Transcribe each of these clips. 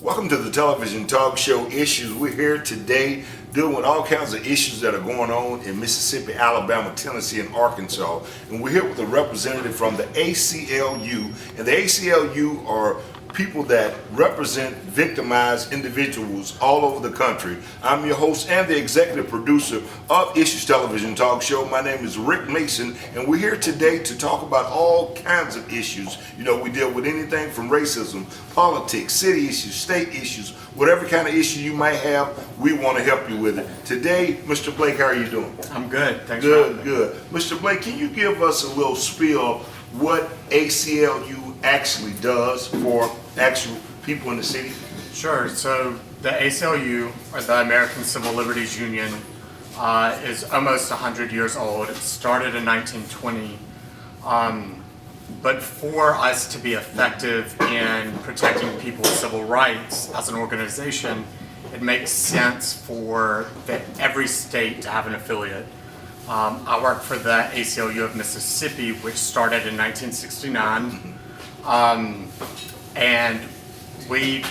Welcome to the television talk show Issues. We're here today dealing with all kinds of issues that are going on in Mississippi, Alabama, Tennessee, and Arkansas. And we're here with a representative from the ACLU. And the ACLU are people that represent victimized individuals all over the country. I'm your host and the executive producer of Issues Television Talk Show. My name is Rick Mason, and we're here today to talk about all kinds of issues. You know, we deal with anything from racism, politics, city issues, state issues, whatever kind of issue you might have, we want to help you with it. Today, Mr. Blake, how are you doing? I'm good. Thanks for having me. Good. Mr. Blake, can you give us a little spiel of what ACLU actually does for actual people in the city? Sure. So the ACLU, or the American Civil Liberties Union, is almost 100 years old. It started in 1920. But for us to be effective in protecting people's civil rights as an organization, it makes sense for every state to have an affiliate. I work for the ACLU of Mississippi, which started in 1969. And we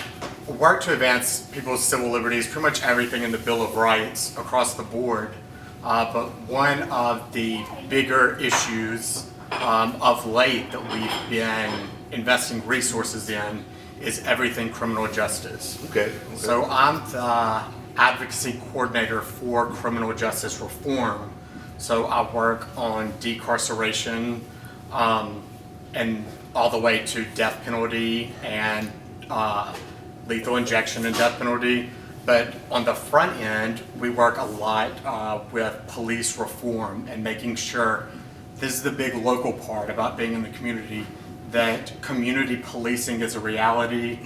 work to advance people's civil liberties, pretty much everything in the Bill of Rights across the board. But one of the bigger issues of late that we've been investing resources in is everything criminal justice. Okay. So I'm the advocacy coordinator for criminal justice reform. So I work on decarceration and all the way to death penalty and lethal injection and death penalty. But on the front end, we work a lot with police reform and making sure, this is the big local part about being in the community, that community policing is a reality,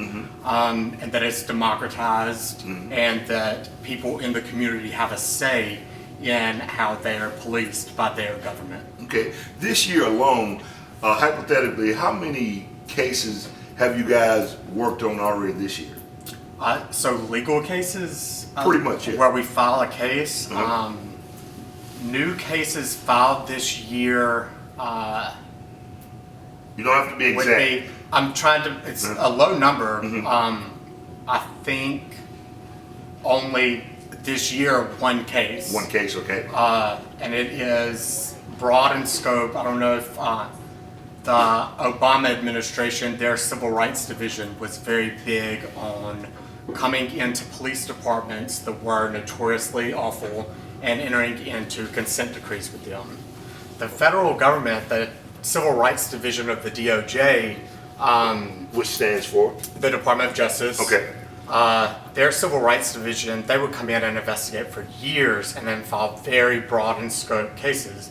and that it's democratized, and that people in the community have a say in how they are policed by their government. Okay. This year alone, hypothetically, how many cases have you guys worked on already this year? So legal cases, Pretty much, yeah. where we file a case. New cases filed this year. You don't have to be exact. I'm trying to. It's a low number. I think only this year one case. One case, okay. And it is broad in scope. I don't know if the Obama administration, their civil rights division, was very big on coming into police departments that were notoriously awful and entering into consent decrees with them. The federal government, the civil rights division of the DOJ, which stands for? the Department of Justice. Okay. Their civil rights division, they would come in and investigate for years and then file very broad in scope cases.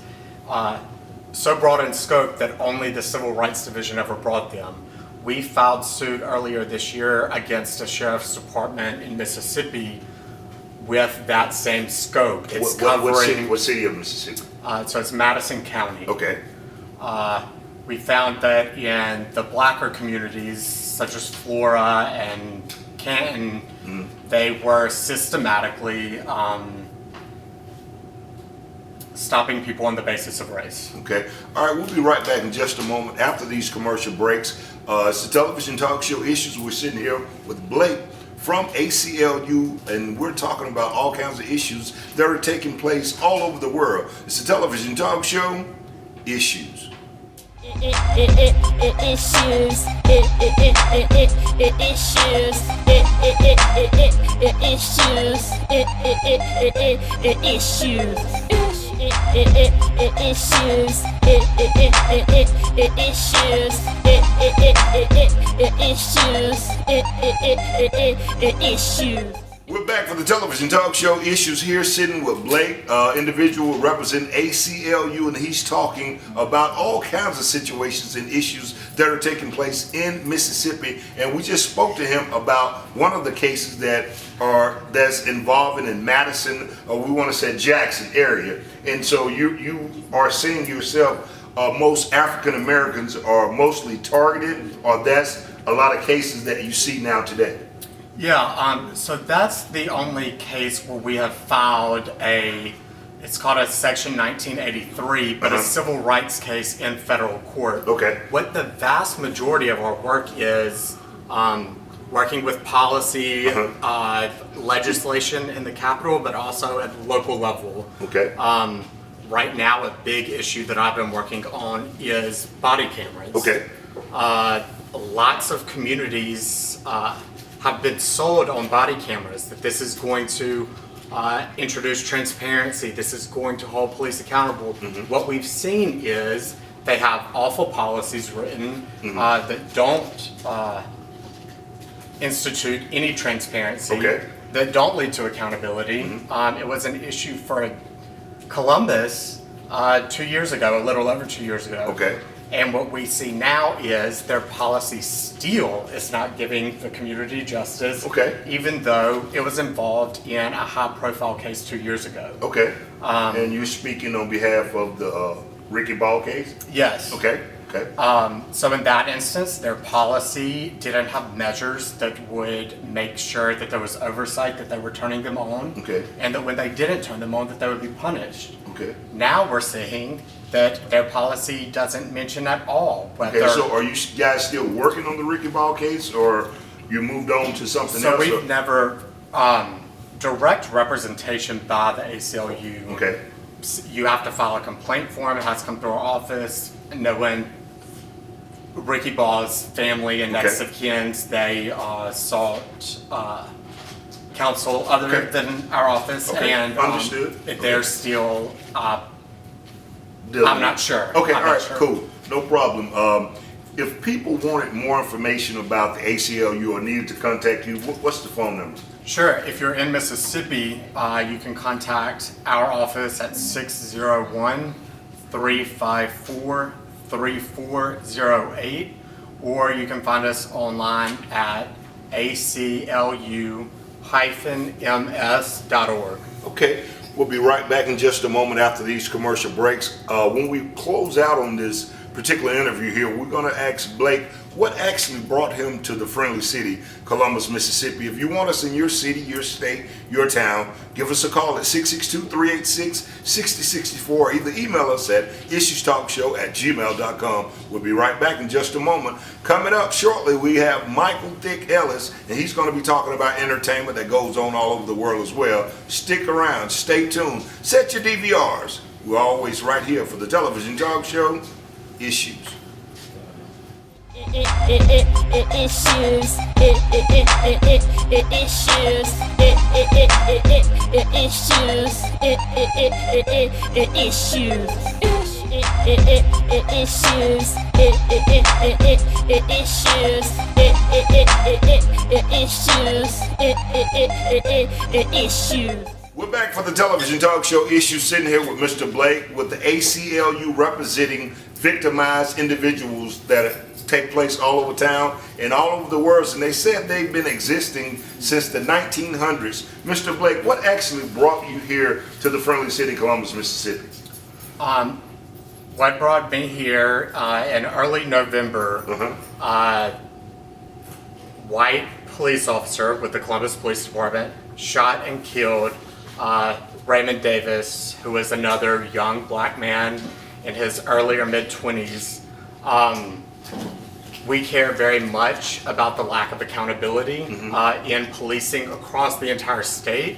So broad in scope that only the Civil Rights Division ever brought them. We filed suit earlier this year against a sheriff's department in Mississippi with that same scope. It's What city of Mississippi? So it's Madison County. Okay. We found that in the blacker communities, such as Flora and Canton, they were systematically stopping people on the basis of race. Okay. All right, we'll be right back in just a moment after these commercial breaks. It's the television talk show Issues. We're sitting here with Blake from ACLU, and we're talking about all kinds of issues that are taking place all over the world. It's the television talk show Issues. We're back for the television talk show Issues, here sitting with Blake, individual representing ACLU, and he's talking about all kinds of situations and issues that are taking place in Mississippi. And we just spoke to him about one of the cases that's involving in Madison, or we want to say Jackson area. And so you are seeing yourself most African Americans are mostly targeted, or that's a lot of cases that you see now today? Yeah, so that's the only case where we have filed it's called a Section 1983, but a civil rights case in federal court. Okay. What the vast majority of our work is working with policy, legislation in the Capitol, but also at the local level. Okay. Right now, a big issue that I've been working on is body cameras. Okay. Lots of communities have been sold on body cameras that this is going to introduce transparency, this is going to hold police accountable. What we've seen is they have awful policies written that don't institute any transparency, that don't lead to accountability. It was an issue for Columbus 2 years ago, a little over 2 years ago. Okay. And what we see now is their policy still is not giving the community justice, even though it was involved in a high-profile case 2 years ago. Okay. And you're speaking on behalf of the Ricky Ball case? Yes. Okay. Okay. So in that instance, their policy didn't have measures that would make sure that there was oversight that they were turning them on, and that when they didn't turn them on, that they would be punished. Okay. Now we're seeing that their policy doesn't mention at all whether. Okay, so are you guys still working on the Ricky Ball case, or you moved on to something else? So we've never, direct representation by the ACLU. Okay. You have to file a complaint form, it has to come through our office, knowing Ricky Ball's family and next of kin, they sought counsel other than our office, and understood. They're still, I'm not sure. Okay, I'm all right, sure. cool, no problem. If people wanted more information about the ACLU or needed to contact you, what's the phone number? Sure, if you're in Mississippi, you can contact our office at 601-354-3408, or you can find us online at ACLU-ms.org. Okay, we'll be right back in just a moment after these commercial breaks. When we close out on this particular interview here, we're going to ask Blake what actually brought him to the friendly city, Columbus, Mississippi. If you want us in your city, your state, your town, give us a call at 662-386-6064. Either email us at issuestalkshow@gmail.com. We'll be right back in just a moment. Coming up shortly, we have Michael Thick Ellis, and he's going to be talking about entertainment that goes on all over the world as well. Stick around, stay tuned, set your DVRs. We're always right here for the television talk show, Issues. Issues. We're back for the television talk show Issues, sitting here with Mr. Blake with the ACLU representing victimized individuals that take place all over town and all over the world, and they said they've been existing since the 1900s. Mr. Blake, what actually brought you here to the friendly city, Columbus, Mississippi? What brought me here in early November, white police officer with the Columbus Police Department shot and killed Raymond Davis, who was another young black man in his early or mid-20s. We care very much about the lack of accountability in policing across the entire state.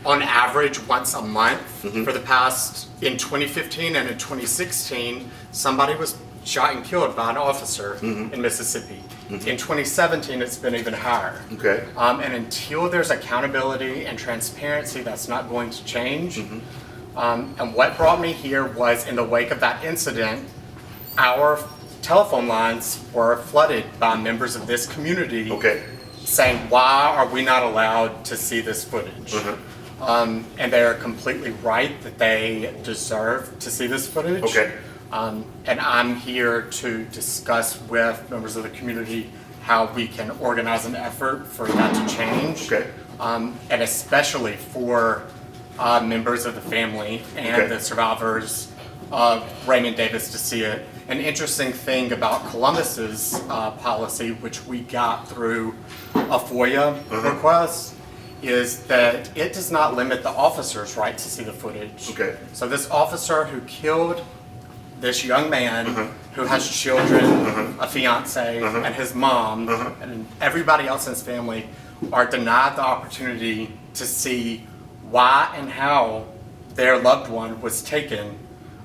On average, once a month for the past, in 2015 and in 2016, somebody was shot and killed by an officer in Mississippi. In 2017, it's been even higher. Okay. And until there's accountability and transparency, that's not going to change. And what brought me here was, in the wake of that incident, our telephone lines were flooded by members of this community saying, why are we not allowed to see this footage? And they're completely right that they deserve to see this footage. And I'm here to discuss with members of the community how we can organize an effort for that to change. And especially for members of the family and the survivors Raymond Davis to see it. An interesting thing about Columbus's policy, which we got through a FOIA request, is that it does not limit the officer's right to see the footage. Okay. So this officer who killed this young man who has children, a fiance, and his mom, and everybody else in his family are denied the opportunity to see why and how their loved one was taken.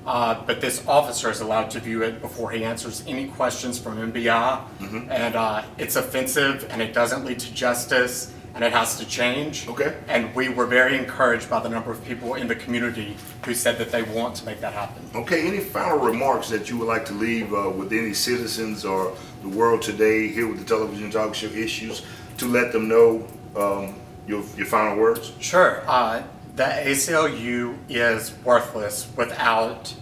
But this officer is allowed to view it before he answers any questions from MBI. And it's offensive, and it doesn't lead to justice, and it has to change. Okay. And we were very encouraged by the number of people in the community who said that they want to make that happen. Okay, any final remarks that you would like to leave with any citizens or the world today here with the television talk show Issues to let them know your final words? Sure. The ACLU is worthless without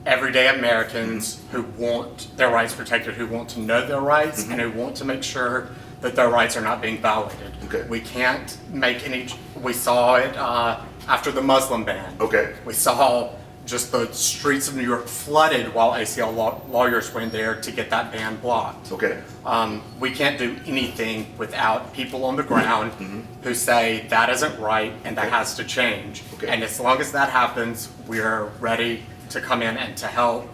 everyday Americans who want their rights protected, who want to know their rights, and who want to make sure that their rights are not being violated. Okay. We can't make any, we saw it after the Muslim ban. Okay. We saw just the streets of New York flooded while ACL lawyers went there to get that ban blocked. Okay. We can't do anything without people on the ground who say that isn't right and that has to change. Okay. And as long as that happens, we're ready to come in and to help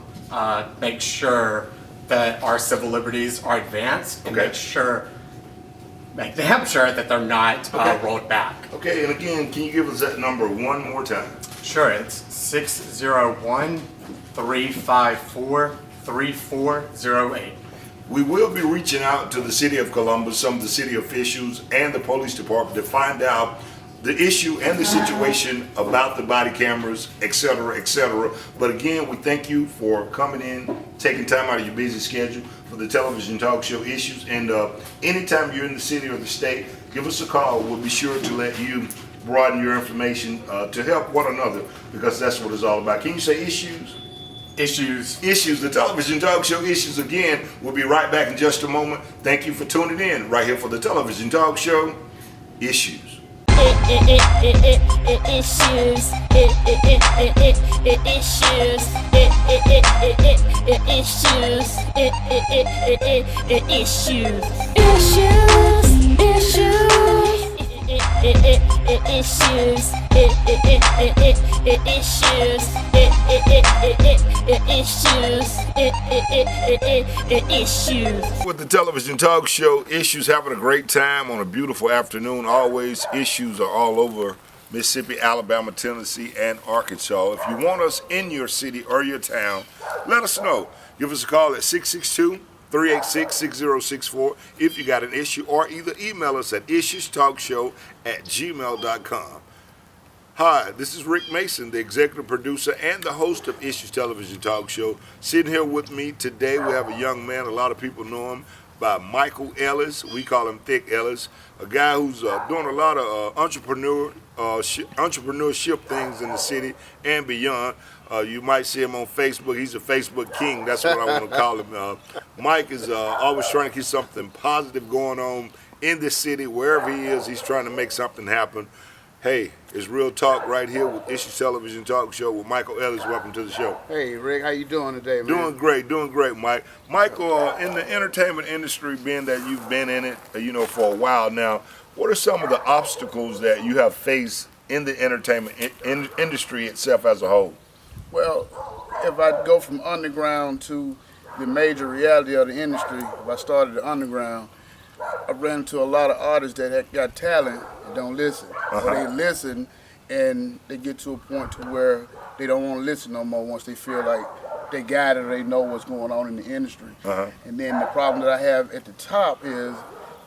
make sure that our civil liberties are advanced and Okay. make damn sure that they're not Okay. rolled back. Okay, and again, can you give us that number one more time? Sure, it's 601-354-3408. We will be reaching out to the city of Columbus, some of the city officials, and the police department to find out the issue and the situation about the body cameras, et cetera, et cetera. But again, we thank you for coming in, taking time out of your busy schedule for the television talk show Issues. And anytime you're in the city or the state, give us a call. We'll be sure to let you broaden your information to help one another, because that's what it's all about. Can you say issues? Issues. Issues, the television talk show Issues again. We'll be right back in just a moment. Thank you for tuning in right here for the television talk show Issues. Issues. With the television talk show Issues, having a great time on a beautiful afternoon. Always issues are all over Mississippi, Alabama, Tennessee, and Arkansas. If you want us in your city or your town, let us know. Give us a call at 662-386-6064 if you got an issue, or either email us at issuestalkshow@gmail.com. Hi, this is Rick Mason, the executive producer and the host of Issues Television Talk Show. Sitting here with me today, we have a young man, a lot of people know him by Michael Ellis. We call him Thick Ellis, a guy who's doing a lot of entrepreneurship things in the city and beyond. You might see him on Facebook. He's a Facebook king. That's what I want to call him. Mike is always trying to keep something positive going on in this city. Wherever he is, he's trying to make something happen. Hey, it's Real Talk right here with Issues Television Talk Show with Michael Ellis. Welcome to the show. Hey, Rick, how you doing today, man? Doing great, Mike. Michael, in the entertainment industry, being that you've been in it, for a while now, what are some of the obstacles that you have faced in the entertainment industry itself as a whole? Well, if I go from underground to the major reality of the industry, if I started the underground, I ran into a lot of artists that have got talent and don't listen. Or they listen and they get to a point to where they don't want to listen no more once they feel like they got it or they know what's going on in the industry. And then the problem that I have at the top is,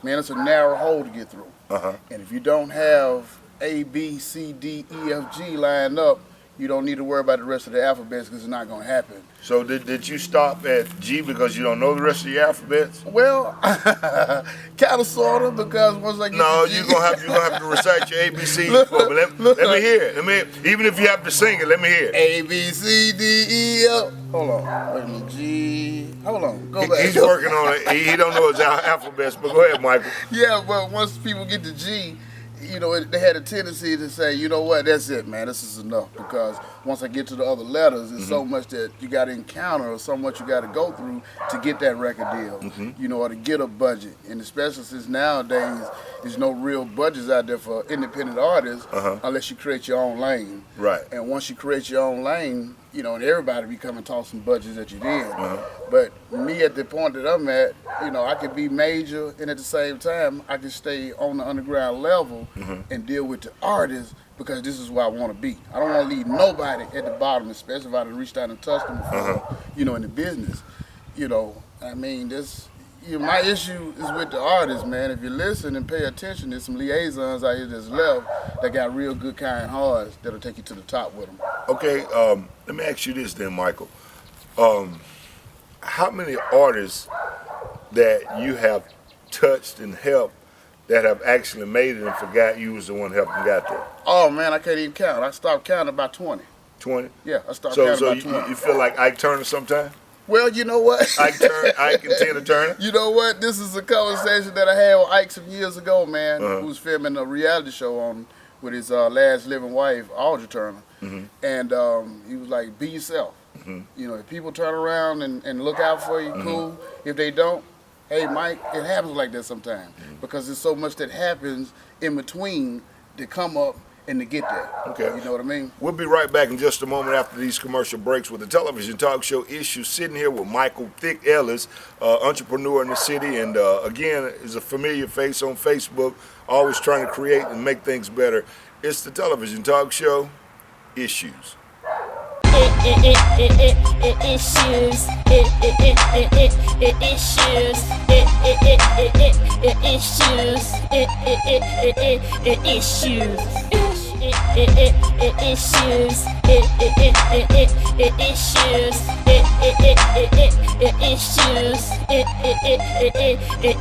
man, it's a narrow hole to get through. And if you don't have A, B, C, D, E, F, G lined up, you don't need to worry about the rest of the alphabets because it's not going to happen. So did you stop at G because you don't know the rest of your alphabets? Well, kind of, sort of, because once I get No, to G, you're gonna have to recite your ABC. Let me hear it. Even if you have to sing it, let me hear it. A, B, C, D, E, F. Hold on. Wait a minute. G. Hold on. Go back. He's working on it. He don't know his alphabets, but go ahead, Michael. Yeah, but once people get to G, they had a tendency to say, you know what, that's it, man, this is enough. Because once I get to the other letters, there's so much that you got to encounter or so much you got to go through to get that record deal, or to get a budget. And especially since nowadays, there's no real budgets out there for independent artists unless you create your own lane. Right. And once you create your own lane, and everybody be coming tossing budgets at you then. But me at the point that I'm at, I could be major and at the same time I can stay on the underground level and deal with the artists because this is where I want to be. I don't want to leave nobody at the bottom, especially if I done reached out and touched them before, in the business. My issue is with the artists, man. If you listen and pay attention, there's some liaisons out here that's left that got real good kind hearts that'll take you to the top with them. Okay, let me ask you this then, Michael. How many artists that you have touched and helped that have actually made it and forgot you was the one helping got there? Oh, man, I can't even count. I stopped counting about 20. 20? Yeah, I stopped counting about 20. So you feel like Ike Turner sometime? Well, you know what? Ike and Tina Turner? You know what? This is a conversation that I had with Ike some years ago, man, who was filming a reality show with his last living wife, Audrey Turner. And he was like, be yourself. If people turn around and look out for you, cool. If they don't, hey, Mike, it happens like that sometimes. Because there's so much that happens in between to come up and to get there. Okay. You know what I mean? We'll be right back in just a moment after these commercial breaks with the television talk show Issues. Sitting here with Michael Thick Ellis, entrepreneur in the city, and again, is a familiar face on Facebook, always trying to create and make things better. It's the television talk show Issues.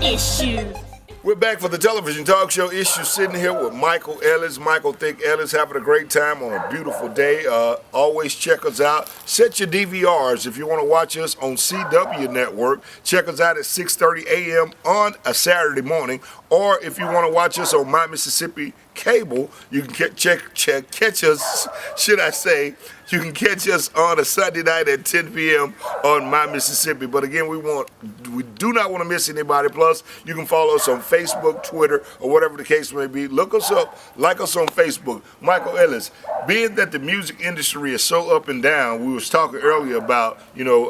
Issues. We're back for the television talk show Issues, sitting here with Michael Ellis, Michael Thick Ellis, having a great time on a beautiful day. Always check us out. Set your DVRs if you want to watch us on CW Network. Check us out at 6:30 a.m. on a Saturday morning. Or if you want to watch us on My Mississippi Cable, you can catch us, should I say, you can catch us on a Sunday night at 10 p.m. on My Mississippi. But again, we do not want to miss anybody. Plus, you can follow us on Facebook, Twitter, or whatever the case may be. Look us up, like us on Facebook. Michael Ellis, being that the music industry is so up and down, we was talking earlier about,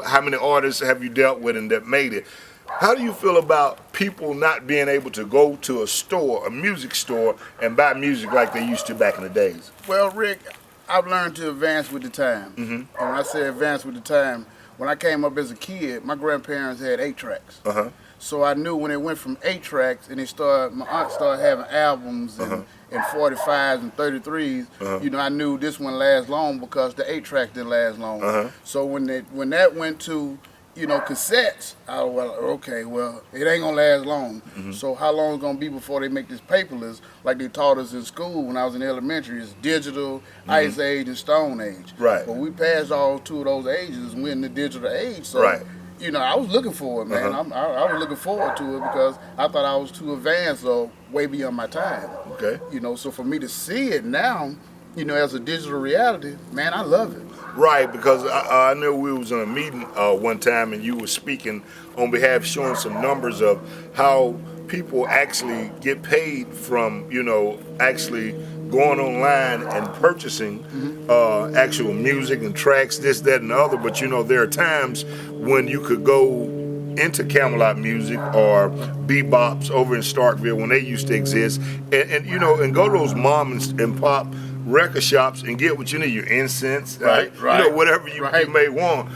how many artists have you dealt with and that made it. How do you feel about people not being able to go to a store, a music store, and buy music like they used to back in the days? Well, Rick, I've learned to advance with the time. And when I say advance with the time, when I came up as a kid, my grandparents had 8 tracks. So I knew when it went from 8 tracks and my aunt started having albums and 45s and 33s, I knew this one lasts long because the 8 track didn't last long. So when that went to cassettes, I was like, okay, well, it ain't gonna last long. So how long is it gonna be before they make this paperless like they taught us in school when I was in elementary? It's digital, Ice Age, and Stone Age. Right. But we passed all 2 of those ages and we're in the digital age. So, I was looking for it, man. I was looking forward to it because I thought I was too advanced or way beyond my time. Okay. So for me to see it now, as a digital reality, man, I love it. Right, because I know we was in a meeting one time and you were speaking on behalf, showing some numbers of how people actually get paid from, actually going online and purchasing actual music and tracks, this, that, and the other. But, there are times when you could go into Camelot Music or Bebops over in Starkville when they used to exist and go to those mom and pop record shops and get what you need, your incense, whatever you may want.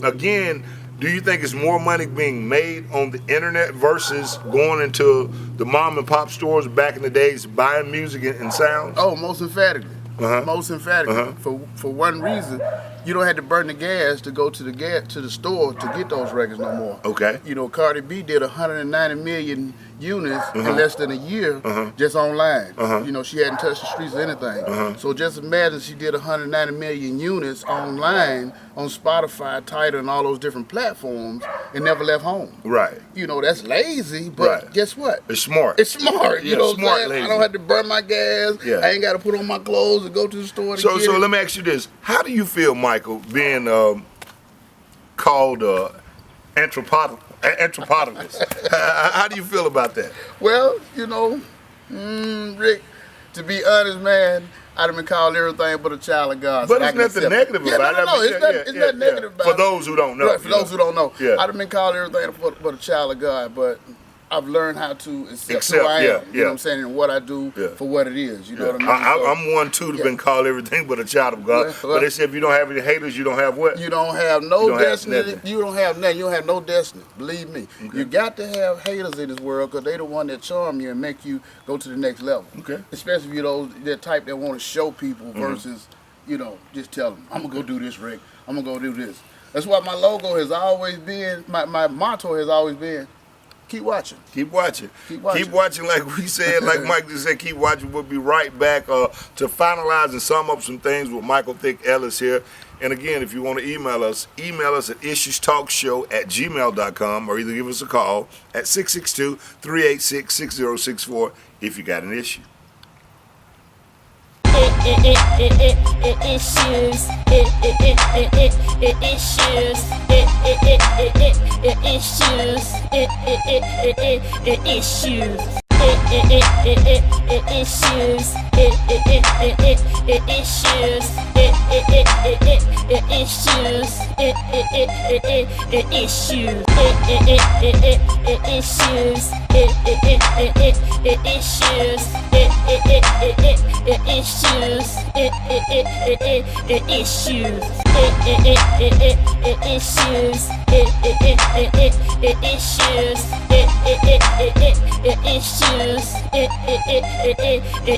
Again, do you think it's more money being made on the internet versus going into the mom and pop stores back in the days buying music and sounds? Oh, most emphatically. Most emphatically. For one reason, you don't have to burn the gas to go to the store to get those records no more. Okay. You know, Cardi B did 190 million units in less than a year just online. You know, she hadn't touched the streets or anything. So just imagine she did 190 million units online on Spotify, Tidal, and all those different platforms and never left home. Right. You know, that's lazy, but guess what? It's smart. It's smart. You Yeah, know what smart, I'm saying? lazy. I don't have to burn my gas. Yeah. I ain't got to put on my clothes and go to the store to So get it. let me ask you this: how do you feel, Michael, being called anthropologist? How do you feel about that? Well, you know, Rick, to be honest, man, I'd have been called everything but a child of God. But so I it's can nothing accept it. negative Yeah, about it. no, it's nothing negative about it. For those who don't know. Right, for those who don't know. Yeah. I'd have been called everything but a child of God, but I've learned how to accept Accept, who I am. yeah, You know yeah. what I'm saying? And what I do Yeah. for what it is. You know what I mean? I'm one too that's been called everything but a child of God. Well, But they say if you don't have any haters, you don't have what? You don't have no You don't have destiny. nothing. You don't have nothing. You don't have no destiny. Believe me. You got to have haters in this world because they the one that charm you and make you go to the next level. Okay. Especially if you're those that type that want to show people versus, you know, just tell them, I'm gonna go do this, Rick. I'm gonna go do this. That's why my logo has always been, my motto has always been, keep watching. Keep watching. Keep watching. Keep watching, like we said, like Mike just said, keep watching. We'll be right back to finalize and sum up some things with Michael Thick Ellis here. And again, if you want to email us at issuestalkshow@gmail.com or either give us a call at 662-386-6064 if you got an issue.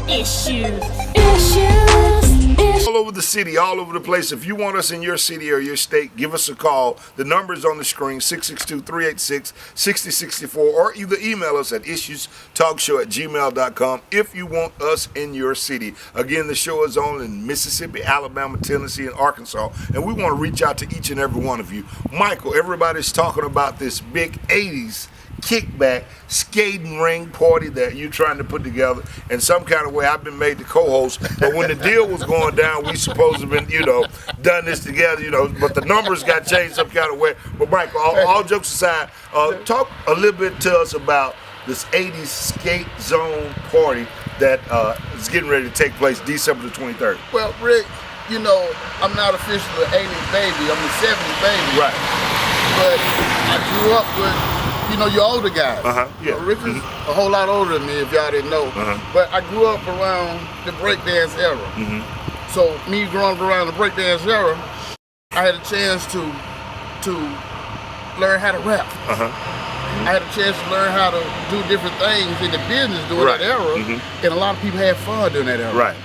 Issues. All over the city, all over the place. If you want us in your city or your state, give us a call. The number's on the screen, 662-386-6064, or either email us at issuestalkshow@gmail.com if you want us in your city. Again, the show is on in Mississippi, Alabama, Tennessee, and Arkansas, and we want to reach out to each and every one of you. Michael, everybody's talking about this big 80s kickback skating ring party that you're trying to put together. In some kind of way, I've been made the co-host, but when the deal was going down, we supposed to have been, done this together, but the numbers got changed some kind of way. But Michael, all jokes aside, talk a little bit to us about this 80s skate zone party that is getting ready to take place December the 23rd. Well, Rick, I'm not officially an 80s baby. I'm a 70s baby. Right. But I grew up with, your older guys. Yeah. Rick is a whole lot older than me, if y'all didn't know. But I grew up around the breakdance era. So me growing up around the breakdance era, I had a chance to learn how to rap. I had a chance to learn how to do different things in the business during that era, and a lot of people had fun during that era. Right.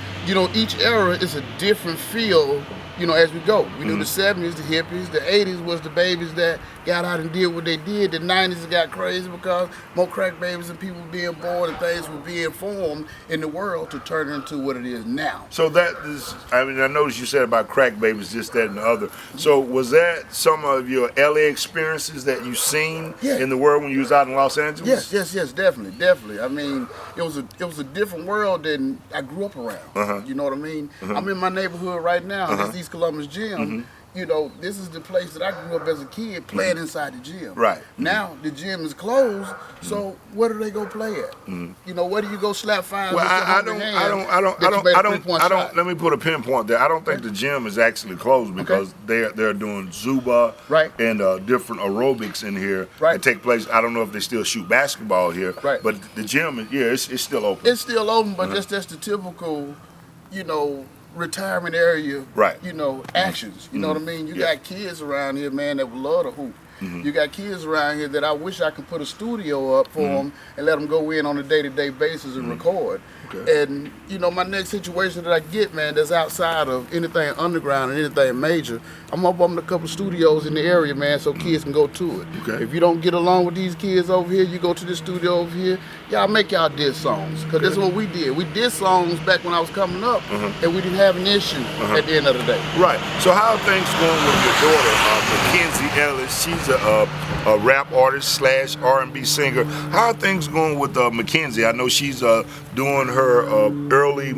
Each era is a different feel, as we go. We knew the 70s, the hippies, the 80s was the babies that got out and did what they did. The 90s got crazy because more crack babies and people being born and things were being formed in the world to turn into what it is now. So that is, I noticed you said about crack babies, this, that, and the other. So was that some of your LA experiences that you seen in the world when you was out in Los Angeles? Yes, definitely. I mean, it was a different world than I grew up around. You know what I mean? I'm in my neighborhood right now. This East Columbus Gym. This is the place that I grew up as a kid playing inside the gym. Right. Now the gym is closed, so where do they go play at? Where do you go slap five? Well, let me put a pinpoint there. I don't think the gym is actually closed because they're doing Zumba and different aerobics in here that take place. I don't know if they still shoot basketball here, but the gym, it's still open. It's still open, but that's the typical, retirement area, actions. You know what I mean? You got kids around here, man, that would love to hoop. You got kids around here that I wish I could put a studio up for them and let them go in on a day-to-day basis and record. Okay. And you know, my next situation that I get, man, that's outside of anything underground and anything major, I'm gonna open a couple studios in the area, man, so kids can go to it. Okay. If you don't get along with these kids over here, you go to the studio over here. Y'all make y'all diss songs, cause that's what we did. We did songs back when I was coming up, and we didn't have an issue at the end of the day. Right. So how are things going with your daughter, Mackenzie Ellis? She's a rap artist slash R&B singer. How are things going with Mackenzie? I know she's doing her early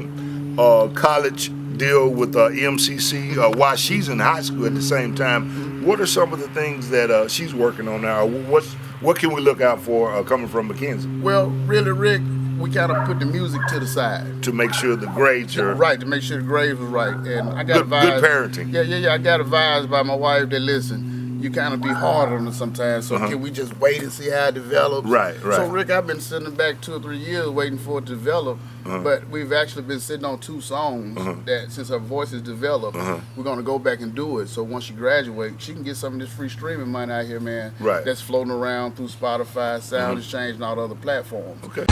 college deal with MCC while she's in high school at the same time. What are some of the things that she's working on now? What can we look out for coming from Mackenzie? Well, really, Rick, we kind of put the music to the side. To make sure the grades are Right, to make sure the grades was right. And I got good advised. parenting. Yeah. I got advised by my wife that, listen, you kind of be hard on them sometimes, so can we just wait and see how it develops? Right. So, Rick, I've been sitting back 2 or 3 years waiting for it to develop, but we've actually been sitting on 2 songs that, since her voice is developed, we're going to go back and do it. So once she graduates, she can get some of this free streaming money out here, man, Right. that's floating around through Spotify, Sound Exchange, and all the other platforms. Okay.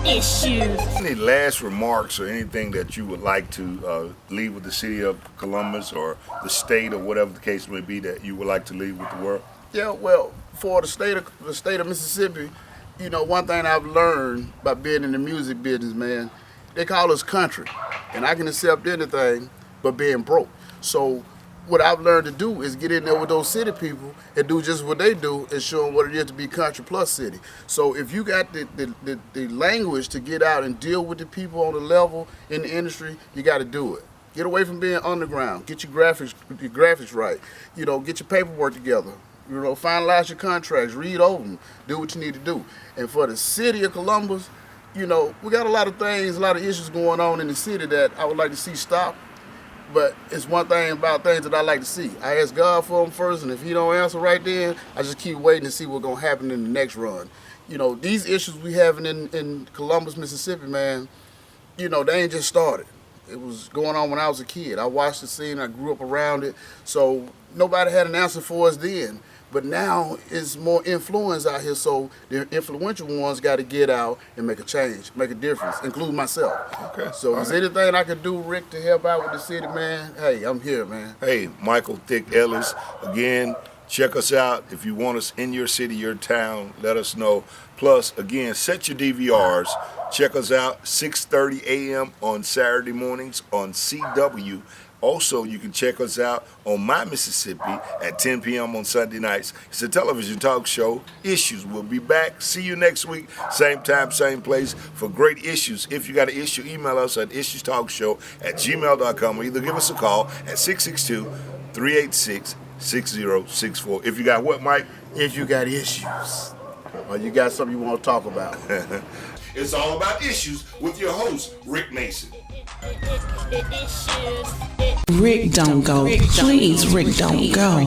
Issues. Any last remarks or anything that you would like to leave with the city of Columbus or the state or whatever the case may be that you would like to leave with the world? Yeah, well, for the state of Mississippi, you know, one thing I've learned by being in the music business, man, they call us country, and I can accept anything but being broke. So what I've learned to do is get in there with those city people and do just what they do and show them what it is to be country plus city. So if you got the language to get out and deal with the people on the level in the industry, you got to do it. Get away from being underground. Get your graphics right. You know, get your paperwork together. You know, finalize your contracts, read over them, do what you need to do. And for the city of Columbus, you know, we got a lot of things, a lot of issues going on in the city that I would like to see stop. But it's one thing about things that I like to see. I ask God for them first, and if he don't answer right then, I just keep waiting to see what's going to happen in the next run. You know, these issues we having in Columbus, Mississippi, man, you know, they ain't just started. It was going on when I was a kid. I watched the scene, I grew up around it, so nobody had an answer for us then. But now it's more influence out here, so the influential ones got to get out and make a change, make a difference, including myself. Okay. So if there's anything I could do, Rick, to help out with the city, man, hey, I'm here, man. Hey, Michael Thick Ellis, again, check us out. If you want us in your city, your town, let us know. Plus, again, set your DVRs. Check us out 6:30 a.m. on Saturday mornings on CW. Also, you can check us out on My Mississippi at 10 p.m. on Sunday nights. It's a television talk show. Issues. We'll be back. See you next week. Same time, same place for great issues. If you got an issue, email us at issuestalkshow@gmail.com or either give us a call at 662-386-6064. If you got what, Mike? If you got issues or you got something you want to talk about. It's all about issues with your host, Rick Mason. Issues. Rick, don't go. Please, Rick, don't go.